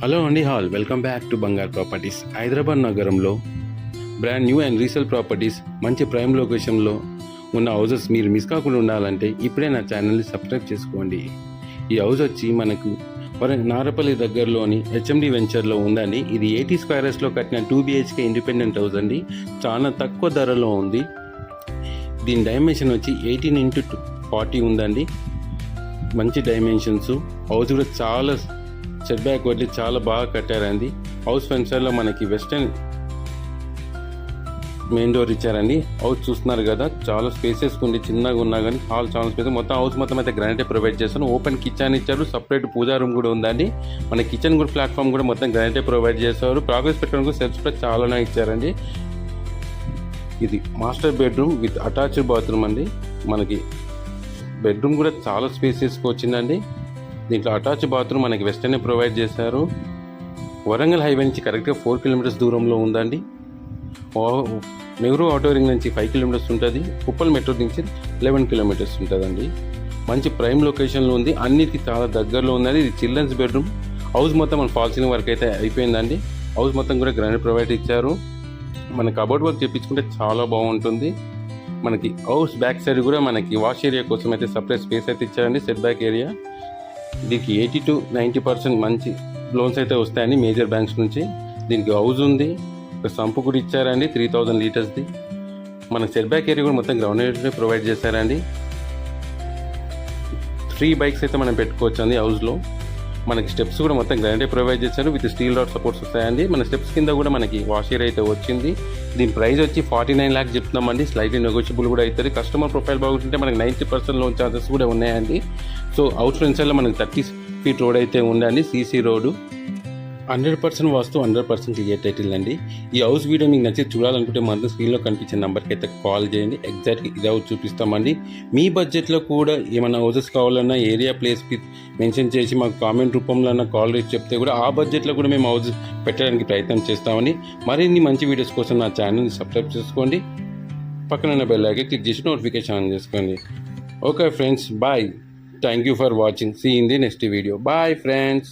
Hello అండి welcome back to Bangar properties. Hyderabad నగరంలో brand new and resale properties మంచి prime లొకేషన్లో ఉన్న హౌసెస్ మీరు మిస్ కాకుండా ఉండాలంటే ఇప్పుడే నా ఛానల్ని సబ్స్క్రైబ్ చేసుకోండి. ఈ హౌస్ వచ్చి మనకు నారపల్లి దగ్గరలోని హెచ్ఎండి వెంచర్లో ఉందండి. ఇది 80 స్క్వేర్స్లో కట్టిన 2 BHK ఇండిపెండెంట్ హౌస్ అండి. చాలా తక్కువ ధరలో ఉంది. దీని డైమెన్షన్ వచ్చి 18x40 ఉందండి. మంచి డైమెన్షన్స్. హౌస్ కూడా చాలా సెట్ బ్యాక్ వడ్లీ చాలా బాగా కట్టారండి. హౌస్ ఫెన్సర్లో మనకి వెస్టర్న్ మెయిన్ డోర్ ఇచ్చారండి. హౌస్ చూస్తున్నారు కదా, చాలా స్పేసెస్ ఉంది. చిన్నగా ఉన్నా కానీ హాల్ చాలా స్పేస్. మొత్తం హౌస్ మొత్తం అయితే గ్రానైట్ ప్రొవైడ్ చేస్తాను. ఓపెన్ కిచెన్ ఇచ్చారు. సపరేట్ పూజా రూమ్ కూడా ఉందండి. మన కిచెన్ కూడా ప్లాట్ఫామ్ కూడా మొత్తం గ్రానైట్ ప్రొవైడ్ చేస్తారు. ప్రోగ్రెస్ పెట్టడానికి సెల్ఫ్స్ కూడా చాలానే ఇచ్చారండి. ఇది master bedroom with attached bathroom అండి. మనకి బెడ్రూమ్ కూడా చాలా స్పేసెస్కి వచ్చిందండి. దీంట్లో అటాచ్ బాత్రూమ్ మనకి వెస్టర్నే ప్రొవైడ్ చేశారు. వరంగల్ హైవే నుంచి కరెక్ట్గా 4 కిలోమీటర్స్ దూరంలో ఉందండి. నెహ్రూ ఆటో రింగ్ నుంచి 5 కిలోమీటర్స్ ఉంటుంది. ఉప్పల్ మెట్రో నుంచి 11 కిలోమీటర్స్ ఉంటుందండి. మంచి ప్రైమ్ లొకేషన్లో ఉంది. అన్నిటికీ చాలా దగ్గరలో ఉందండి. ఇది చిల్డ్రన్స్ బెడ్రూమ్. హౌస్ మొత్తం మన ఫాల్ సీలింగ్ వర్క్ అయితే అయిపోయిందండి. హౌస్ మొత్తం కూడా గ్రానైట్ ప్రొవైడ్ ఇచ్చారు. మన కబోర్డ్ వర్క్ చేయించుకుంటే చాలా బాగుంటుంది. మనకి హౌస్ బ్యాక్ సైడ్ కూడా మనకి వాష్ ఏరియా కోసం అయితే సపరేట్ స్పేస్ అయితే ఇచ్చారండి. Set back area. దీనికి 80 to 90% మంచి లోన్స్ అయితే వస్తాయండి మేజర్ బ్యాంక్స్ నుంచి. దీనికి హౌస్ ఉంది. ఒక సంపు కూడా ఇచ్చారండి 3000 లీటర్స్ది. మన సెట్ బ్యాక్ ఏరియా కూడా మొత్తం గ్రౌండ్ ప్రొవైడ్ చేశారండి. 3 బైక్స్ అయితే మనం పెట్టుకోవచ్చు అండి హౌస్లో. మనకి స్టెప్స్ కూడా మొత్తం గ్రానైట్ ప్రొవైడ్ చేశారు. విత్ స్టీల్ రాడ్ సపోర్ట్స్ వస్తాయండి. మన స్టెప్స్ కింద కూడా మనకి వాష్ ఏరియా అయితే వచ్చింది. దీని ప్రైస్ వచ్చి 49 lakhs చెప్తున్నామండి. స్లైట్లీ నెగోషియబుల్ కూడా అవుతుంది. కస్టమర్ ప్రొఫైల్ బాగుంటుంటే మనకి 90% లోన్ ఛార్జెస్ కూడా ఉన్నాయండి. సో అవుట్ ఫ్రెండ్స్లో మనకి 30 feet రోడ్ అయితే ఉందండి. CC road. 100% వాస్తు, 100% క్లియర్ టైటిల్ అండి. ఈ హౌస్ వీడియో మీకు నచ్చి చూడాలనుకుంటే మాత్రం స్క్రీన్లో కనిపించే నెంబర్కి అయితే కాల్ చేయండి. ఎగ్జాక్ట్గా ఇది హౌస్ చూపిస్తామండి. మీ బడ్జెట్లో కూడా ఏమైనా హౌసెస్ కావాలన్నా ఏరియా ప్లేస్ మెన్షన్ చేసి మాకు కామెంట్ రూపంలో అన్న కాల్ రేట్ చెప్తే కూడా ఆ బడ్జెట్లో కూడా మేము హౌస్ పెట్టడానికి ప్రయత్నం చేస్తామని. మరిన్ని మంచి వీడియోస్ కోసం నా ఛానల్ని సబ్స్క్రైబ్ చేసుకోండి. పక్కన బెల్ ఐకాన్ క్లిక్ చేసి నోటిఫికేషన్ ఆన్ చేసుకోండి. Okay friends, bye. Thank you for watching. See you in the next video. Bye friends.